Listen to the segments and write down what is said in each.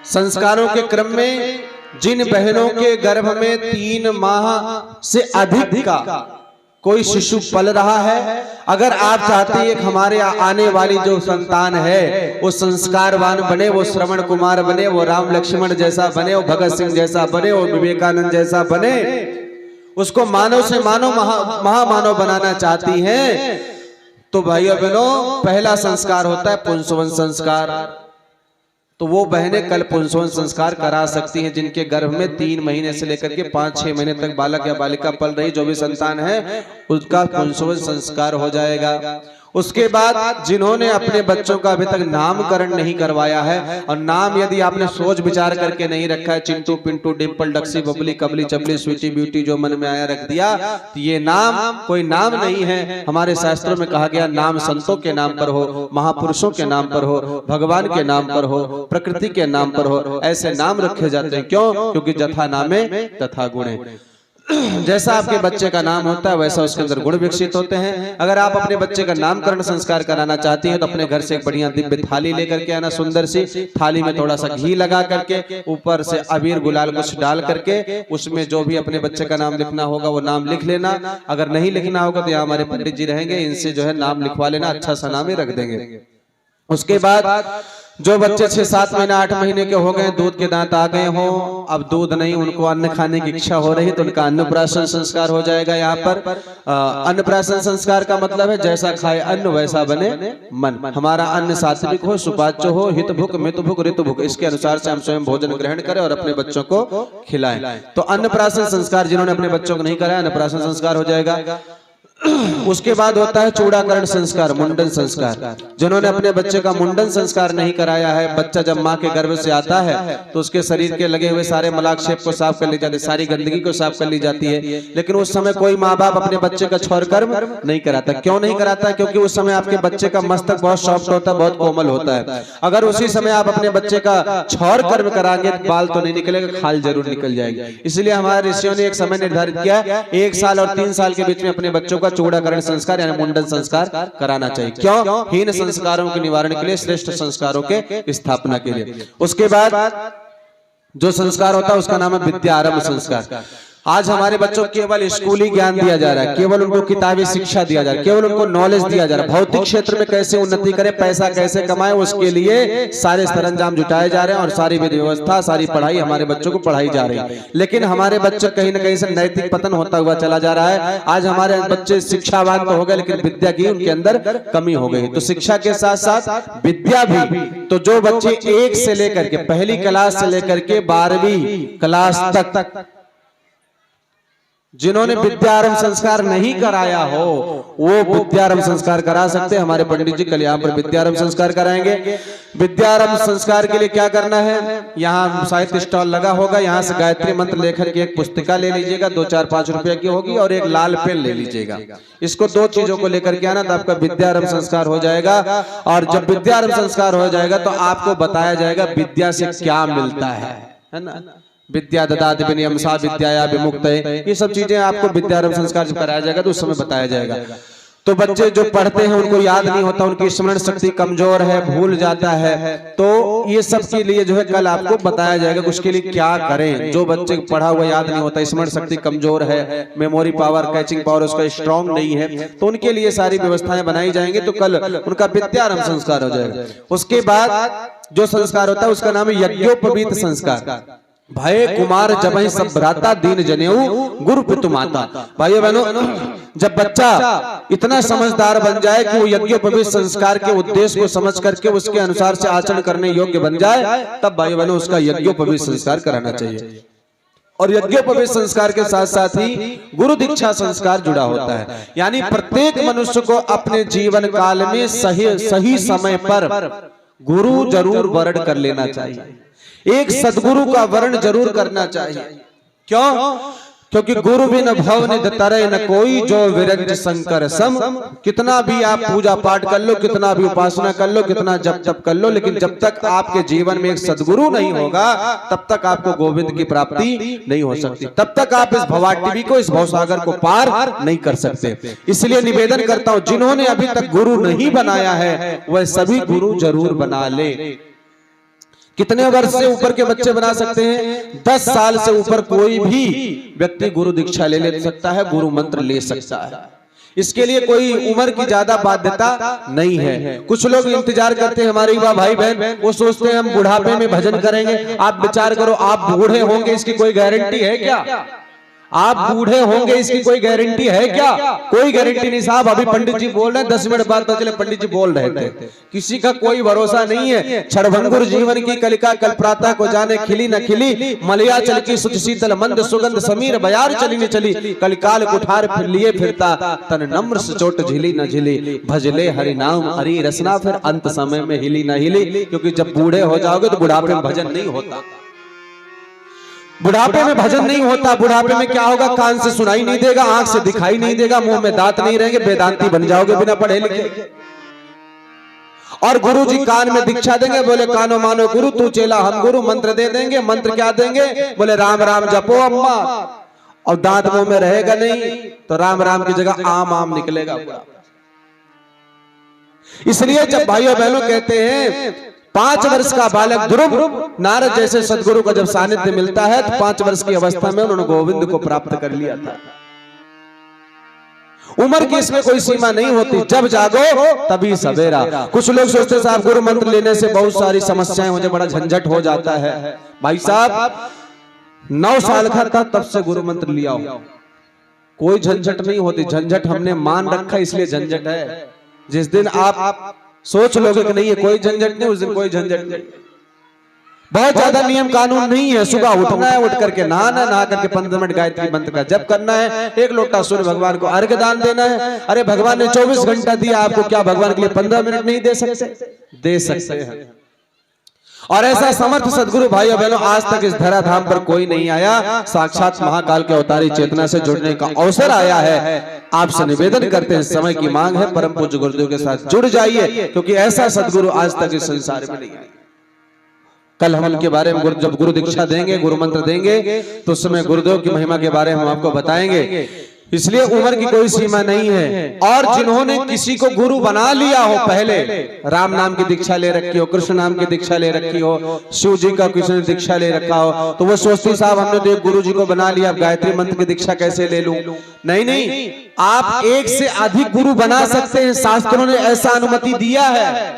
संस्कारों के क्रम में जिन बहनों के गर्भ में 3 माह से अधिक का कोई शिशु पल रहा है, अगर आप चाहते हैं कि हमारे आने वाली जो संतान है वो संस्कारवान बने, वो श्रवण कुमार बने, वो राम लक्ष्मण जैसा बने, वो भगत सिंह जैसा बने, वो विवेकानंद जैसा बने, उसको मानव से मानव महामानव बनाना चाहती हैं, तो भाइयों बहनों पहला संस्कार होता है पुंसवन संस्कार। तो वो बहनें कल पुंसवन संस्कार करा सकती हैं जिनके गर्भ में 3 महीने से लेकर के 5-6 महीने तक बालक या बालिका पल रही, जो भी संतान है उसका पुंसवन संस्कार हो जाएगा। उसके बाद जिन्होंने अपने बच्चों का अभी तक नामकरण नहीं करवाया है, और नाम यदि आपने सोच विचार करके नहीं रखा है, चिंटू पिंटू डिम्पल डक्सी बबली कबली चबली स्वीटी ब्यूटी जो मन में आया रख दिया, तो ये नाम कोई नाम नहीं है। हमारे शास्त्रों में कहा गया नाम संतों के नाम पर हो, महापुरुषों के नाम पर हो, भगवान के नाम पर हो, प्रकृति के नाम पर हो, ऐसे नाम रखे जाते हैं। क्यों? क्योंकि जथा नामे तथा गुणे, जैसा आपके बच्चे का नाम होता है वैसा उसके अंदर गुण विकसित होते हैं। अगर आप अपने बच्चे का नामकरण संस्कार कराना चाहती हैं तो अपने घर से एक बढ़िया दिव्य थाली लेकर के आना, सुंदर सी थाली में थोड़ा सा घी लगा करके ऊपर से अबीर गुलाल कुछ डाल करके उसमें जो भी अपने बच्चे का नाम लिखना होगा वो नाम लिख लेना। अगर नहीं लिखना होगा तो यहाँ हमारे पंडित जी रहेंगे, इनसे जो है नाम लिखवा लेना, अच्छा सा नाम ही रख देंगे। उसके बाद जो बच्चे 6-7 महीने 8 महीने के हो गए, दूध के दांत आ गए हों, अब दूध नहीं, उनको अन्न खाने की इच्छा हो रही, तो उनका अन्नप्राशन संस्कार हो जाएगा। यहाँ पर अन्नप्राशन संस्कार का मतलब है जैसा खाए अन्न वैसा बने मन। हमारा अन्न सात्विक हो, सुपाच्य हो, हित भुक मित भुक ऋतु भुक, इसके अनुसार से हम स्वयं भोजन ग्रहण करें और अपने बच्चों को खिलाएं। तो अन्नप्राशन संस्कार जिन्होंने अपने बच्चों को नहीं कराया, अन्नप्राशन संस्कार हो जाएगा। उसके बाद होता है चूड़ाकरण संस्कार, मुंडन संस्कार। जिन्होंने अपने बच्चे का मुंडन संस्कार नहीं कराया है, बच्चा जब माँ के गर्भ से आता है तो उसके शरीर के लगे हुए सारे मलाक्षेप को साफ कर ली जाती है, सारी गंदगी को साफ कर ली जाती है। लेकिन उस समय कोई माँ बाप अपने बच्चे का छौर कर्म नहीं कराता। क्यों नहीं कराता? क्योंकि उस समय आपके बच्चे का मस्तक बहुत सॉफ्ट होता है, बहुत कोमल होता है। अगर उसी समय आप अपने बच्चे का छौर कर्म कराएंगे बाल तो नहीं निकलेगा, खाल जरूर निकल जाएगी। इसलिए हमारे ऋषियों ने एक समय निर्धारित किया, 1 साल और 3 साल के बीच में अपने बच्चों का चूड़ाकरण संस्कार यानी मुंडन संस्कार कराना चाहिए। क्यों? हीन संस्कारों के निवारण के लिए, श्रेष्ठ संस्कारों के स्थापना के लिए। उसके बाद जो संस्कार होता है उसका नाम है विद्या आरंभ संस्कार। आज हमारे बच्चों को केवल स्कूली ज्ञान दिया जा रहा है, केवल उनको किताबी शिक्षा दिया जा रहा है, केवल उनको नॉलेज दिया जा रहा है। भौतिक क्षेत्र में कैसे उन्नति करें, पैसा कैसे कमाएं, उसके लिए सारे सरंजाम जुटाए जा रहे हैं और सारी विधि व्यवस्था, सारी पढ़ाई हमारे बच्चों को पढ़ाई जा रही है। लेकिन हमारे बच्चे कहीं ना कहीं से नैतिक पतन होता हुआ चला जा रहा है। आज हमारे बच्चे शिक्षावान तो हो गए लेकिन विद्या की उनके अंदर कमी हो गई। तो शिक्षा के साथ साथ विद्या भी, तो जो बच्चे 1 से लेकर के पहली क्लास से लेकर के 12वीं क्लास तक जिन्होंने विद्यारंभ संस्कार नहीं कराया हो वो विद्यारंभ संस्कार करा सकते हैं। हमारे पंडित जी कल यहाँ पर विद्यारंभ संस्कार कराएंगे। विद्यारंभ संस्कार के लिए क्या करना है, यहाँ साहित्य स्टॉल लगा होगा, यहाँ से गायत्री मंत्र लेखन की एक पुस्तिका ले लीजिएगा, 2-4-5 रुपए की होगी, और एक लाल पेन ले लीजिएगा। इसको 2 चीजों को लेकर के आना तो आपका विद्यारंभ संस्कार हो जाएगा। और जब विद्यारंभ संस्कार हो जाएगा तो आपको बताया जाएगा विद्या से क्या मिलता है ना। विद्या ददाति विनयम सा विद्याया विमुक्त, ये सब चीजें आपको विद्यारंभ संस्कार जब कराया जाएगा तो उस समय बताया जाएगा। तो बच्चे जो पढ़ते हैं उनको याद नहीं होता, उनकी स्मरण शक्ति कमजोर है, भूल जाता है, तो ये सब के लिए जो है कल आपको बताया जाएगा उसके लिए क्या करें। जो बच्चे पढ़ा हुआ याद नहीं होता, स्मरण शक्ति कमजोर है, मेमोरी पावर, कैचिंग पावर उसका स्ट्रांग नहीं है, तो उनके लिए सारी व्यवस्थाएं बनाई जाएंगी। तो कल उनका विद्यारंभ संस्कार हो जाएगा। उसके बाद जो संस्कार होता है उसका नाम है यज्ञोपवीत संस्कार। भाई कुमार जब ही सब भ्राता दीन जनेऊ गुरु पितु माता। भाइयों बहनों, जब बच्चा इतना समझदार बन जाए कि वो यज्ञोपवीत संस्कार के उद्देश्य को समझ करके उसके अनुसार से आचरण करने योग्य बन जाए, तब भाइयों बहनों उसका यज्ञोपवीत संस्कार कराना चाहिए। और यज्ञोपवीत संस्कार के साथ साथ ही गुरु दीक्षा संस्कार जुड़ा होता है। यानी प्रत्येक मनुष्य को अपने जीवन काल में सही समय पर गुरु जरूर वर्ण कर लेना चाहिए, एक सदगुरु का वर्ण जरूर करना चाहिए। क्यों? क्योंकि गुरु बिन भव निध तरे न कोई, जो विरंज शंकर सम। कितना भी आप पूजा पाठ कर लो, कितना भी उपासना कर लो, कितना जप तप कर लो, लेकिन जब तक आपके जीवन में एक सदगुरु नहीं होगा तब तक आपको गोविंद की प्राप्ति नहीं हो सकती, तब तक आप इस भवाटवी को, इस भवसागर को पार नहीं कर सकते। इसलिए निवेदन करता हूं, जिन्होंने अभी तक गुरु नहीं बनाया है वह सभी गुरु जरूर बना ले। कितने वर्ष से ऊपर के बच्चे बना सकते हैं? 10 साल से ऊपर कोई भी व्यक्ति गुरु दीक्षा ले सकता है, गुरु मंत्र ले सकता है। इसके लिए कोई उम्र की ज्यादा बाध्यता नहीं है। कुछ लोग इंतजार करते हैं, हमारे युवा भाई बहन, वो सोचते हैं हम बुढ़ापे में भजन करेंगे। आप विचार करो, आप बूढ़े होंगे इसकी कोई गारंटी है क्या? आप बूढ़े होंगे इसकी कोई गारंटी है क्या? कोई गारंटी नहीं साहब। अभी पंडित जी बोल रहे हैं, 10 मिनट बाद चले पंडित जी बोल रहे थे। किसी का कोई भरोसा नहीं है। क्षणभंगुर जीवन की कलिका कल प्रातः को जाने, खिली न खिली मलिया चल की सुच शीतल मंद सुगंध समीर बयार चली न चली, कलिकाल कुठार फिर लिए फिरता, तन नम्र से चोट झिली न झिली, भजले हरि नाम हरि रसना, फिर अंत समय में हिली न हिली। क्योंकि जब बूढ़े हो जाओगे तो बुढ़ापे में भजन नहीं होता। बुढ़ापे में भजन नहीं होता। बुढ़ापे में क्या होगा? कान से सुनाई नहीं देगा, आंख से दिखाई नहीं देगा, मुंह में दांत नहीं रहेंगे, वेदांती बन जाओगे बिना पढ़े लिखे। और गुरु जी कान में दीक्षा देंगे, बोले कानो मानो गुरु तू चेला हम गुरु। मंत्र दे देंगे, मंत्र क्या देंगे? बोले राम राम जपो अम्मा। और दांत मुंह में रहेगा नहीं तो राम राम की जगह आम आम निकलेगा। इसलिए जब भाइयों बहनों कहते हैं 5 वर्ष का बालक ध्रुव नारद जैसे सदगुरु का जब सानिध्य मिलता है तो 5 वर्ष की अवस्था में उन्होंने गोविंद को प्राप्त कर लिया था। उम्र की इसमें कोई सीमा नहीं होती, जब जागो तभी सवेरा। कुछ लोग सोचते साहब गुरु मंत्र लेने से बहुत सारी समस्याएं, मुझे बड़ा झंझट हो जाता है। भाई साहब 9 साल का था तब से गुरु मंत्र लिया हो, कोई झंझट नहीं होती। झंझट हमने मान रखा इसलिए झंझट है। जिस दिन आप सोच लोगे कि नहीं है कोई झंझट नहीं, उस दिन कोई झंझट नहीं। बहुत ज्यादा नियम कानून नहीं है। सुबह उठना है, उठ करके नहाना, नहा करके 15 मिनट गायत्री मंत्र का जप करना है, 1 लोटा सूर्य भगवान को अर्घ्य दान देना है। अरे भगवान ने 24 घंटा दिया आपको, क्या भगवान के लिए 15 मिनट नहीं दे सकते? दे सकते हैं। और ऐसा समर्थ सदगुरु भाइयों बहनों आज तक इस धराधाम पर कोई नहीं आया। साक्षात महाकाल के अवतारी चेतना से जुड़ने का अवसर आया है। आपसे निवेदन करते हैं, समय की मांग है, परम पूज्य गुरुदेव के साथ जुड़ जाइए, क्योंकि ऐसा सदगुरु आज तक इस संसार में नहीं है। कल हम उनके बारे में जब गुरु दीक्षा देंगे, गुरु मंत्र देंगे, तो उस समय गुरुदेव की महिमा के बारे में हम आपको बताएंगे। इसलिए उम्र की कोई सीमा नहीं है। और जिन्होंने किसी को गुरु बना लिया हो, पहले राम नाम की दीक्षा ले रखी हो, कृष्ण नाम की दीक्षा ले रखी हो, शिव जी का किसी ने दीक्षा ले रखा हो, तो वो सोचती साहब हमने तो एक गुरु जी को बना लिया, अब गायत्री मंत्र की दीक्षा कैसे ले लूं? नहीं, आप एक से अधिक गुरु बना सकते हैं। शास्त्रों ने ऐसा अनुमति दिया है।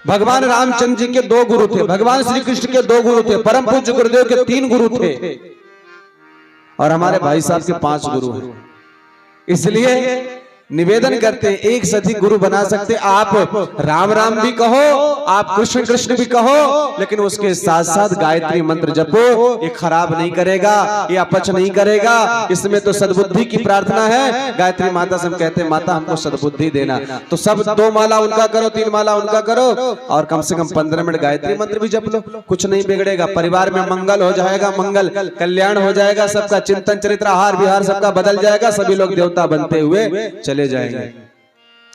भगवान रामचंद्र जी के 2 गुरु थे, भगवान श्री कृष्ण के 2 गुरु थे, परम पूज्य गुरुदेव के 3 गुरु थे, और हमारे भाई साहब के 5 गुरु हैं। इसलिए निवेदन करते हैं, एक से अधिक गुरु बना सकते। आप राम राम भी कहो, आप कृष्ण कृष्ण भी कहो, लेकिन उसके साथ साथ गायत्री मंत्र जपो। ये खराब नहीं करेगा, ये अपच नहीं करेगा। इसमें तो सद्बुद्धि की प्रार्थना है। गायत्री माता से हम कहते हैं माता हमको सद्बुद्धि देना, तो सब 2 माला उनका करो, 3 माला उनका करो, और कम से कम 15 मिनट गायत्री मंत्र भी जप लो। कुछ नहीं बिगड़ेगा, परिवार में मंगल हो जाएगा, मंगल कल्याण हो जाएगा, सबका चिंतन चरित्र आहार विहार सबका बदल जाएगा, सभी लोग देवता बनते हुए चले जाएंगे।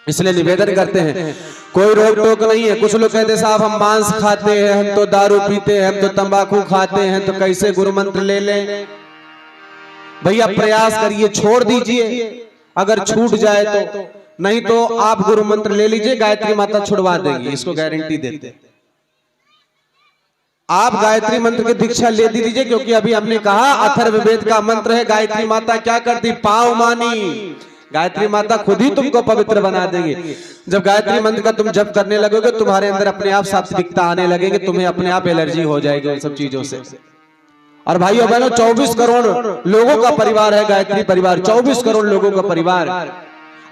इसलिए निवेदन करते हैं, कोई रोक टोक नहीं है। कुछ लोग कहते साहब हम मांस खाते हैं, हम तो दारू पीते हैं, हम तो तंबाकू खाते हैं, तो कैसे गुरु मंत्र ले लें? भैया प्रयास करिए, छोड़ दीजिए अगर छूट जाए तो, नहीं तो आप गुरु मंत्र ले लीजिए, गायत्री माता छुड़वा देंगी, इसको गारंटी देते। आप गायत्री मंत्र की दीक्षा ले दीजिए, क्योंकि अभी हमने कहा अथर्ववेद का मंत्र है। गायत्री माता क्या करती? पाव मानी। गायत्री माता खुद ही तुमको पवित्र बना देंगी। जब गायत्री मंत्र का तुम जप करने लगोगे, तुम्हारे अंदर अपने आप सात्विकता आने लगेगी, तुम्हें अपने आप एलर्जी हो जाएगी उन सब चीजों से। और भाइयों बहनों 24 करोड़ लोगों का परिवार है गायत्री परिवार, 24 करोड़ लोगों का परिवार।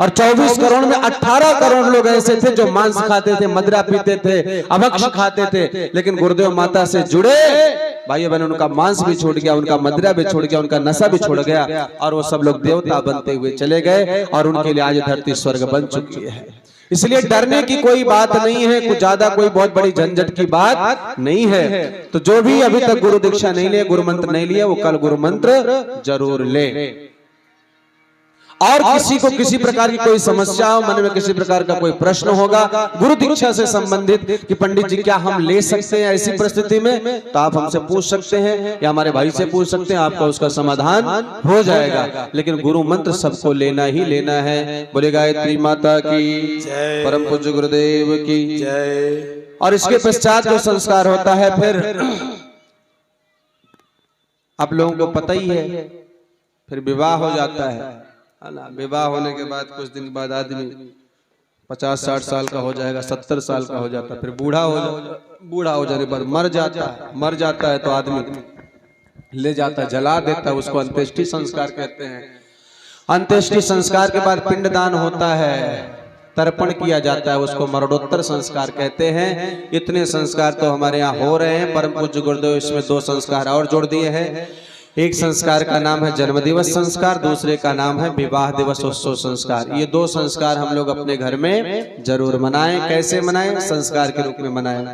और 24 करोड़ में 18 करोड़ लोग ऐसे थे जो मांस खाते थे, मदिरा पीते थे, अभक्ष खाते थे, लेकिन गुरुदेव माता से जुड़े भाइयों बहनों उनका मांस भी छोड़ गया, उनका मदिरा भी छोड़ गया, उनका नशा भी छोड़ गया, और वो सब लोग देवता बनते हुए चले गए, और उनके लिए आज धरती स्वर्ग बन चुकी है। इसलिए डरने की कोई बात नहीं है, कुछ ज्यादा कोई बहुत बड़ी झंझट की बात नहीं है। तो जो भी अभी तक गुरु दीक्षा नहीं लिए, गुरु मंत्र नहीं लिए, वो कल गुरु मंत्र जरूर ले। और किसी को किसी प्रकार की कोई समस्या हो, मन में किसी प्रकार का कोई प्रश्न होगा गुरु दीक्षा से संबंधित कि पंडित जी क्या हम ले सकते हैं ऐसी परिस्थिति में, तो आप हमसे पूछ सकते हैं या हमारे भाई से पूछ सकते हैं, आपका उसका समाधान हो जाएगा। लेकिन गुरु मंत्र सबको लेना ही लेना है। बोले गायत्री माता की जय, परम पूज्य गुरुदेव की जय। और इसके पश्चात जो संस्कार होता है फिर आप लोगों को पता ही है, फिर विवाह हो जाता है ना। विवाह होने के बाद कुछ दिन बाद आदमी 50-60 साल का हो जाएगा, 70 साल का हो जाता है, फिर बूढ़ा हो जाने पर मर जाता है तो आदमी ले जाता है, जला देता है, उसको अंत्येष्टि संस्कार कहते हैं। अंत्येष्टि संस्कार के बाद पिंडदान होता है, तर्पण किया जाता है, उसको मरणोत्तर संस्कार कहते हैं। इतने संस्कार तो हमारे यहाँ हो रहे हैं। परम पूज्य गुरुदेव इसमें 2 संस्कार और जोड़ दिए हैं। एक संस्कार का नाम है जन्मदिवस संस्कार, दूसरे का नाम है विवाह दिवस उत्सव संस्कार। ये 2 संस्कार हम लोग अपने घर में जरूर मनाएं। कैसे मनाएं? संस्कार के रूप में मनाएं।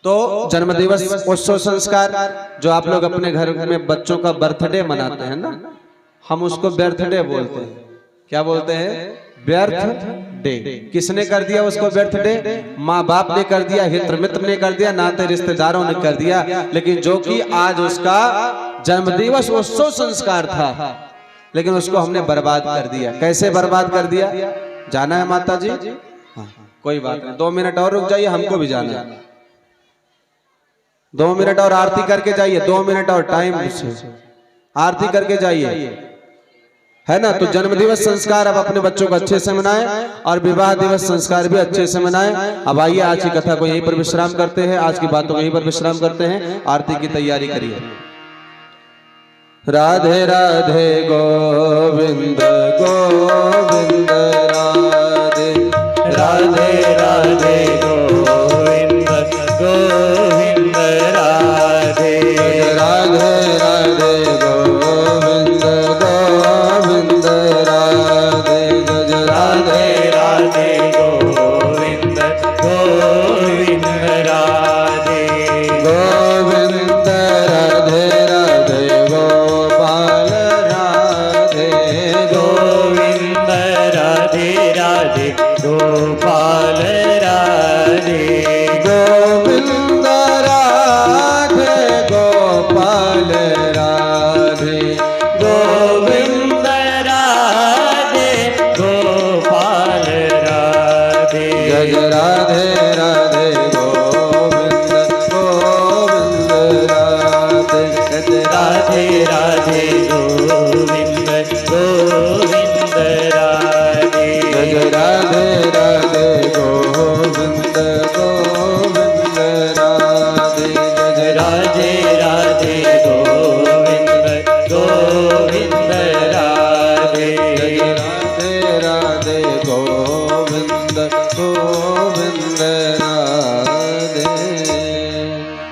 तो जन्मदिवस उत्सव संस्कार जो आप लोग अपने घर में बच्चों का बर्थडे मनाते हैं ना, हम उसको बर्थडे बोलते हैं। क्या बोलते हैं? व्यर्थ डे। किसने कर दिया उसको बर्थडे? माँ बाप ने कर दिया, हित मित्र ने कर दिया, नाते रिश्तेदारों ने कर दिया। लेकिन जो कि आज उसका जन्मदिवस उत्सव संस्कार था, लेकिन उसको हमने बर्बाद कर दिया। कैसे बर्बाद कर दिया? जाना है माता जी? हाँ, कोई बात नहीं, 2 मिनट और रुक जाइए, हमको भी जाना है। 2 मिनट और आरती करके जाइए, 2 मिनट और टाइम आरती करके जाइए, है ना। तो जन्मदिवस संस्कार अब अपने बच्चों को अच्छे से मनाएं और विवाह दिवस संस्कार भी अच्छे से मनाएं। अब आइए आज की कथा को यहीं पर विश्राम करते हैं, आज की बातों को यहीं पर विश्राम करते हैं। आरती की तैयारी करिए। राधे राधे गोविंद गोविंद।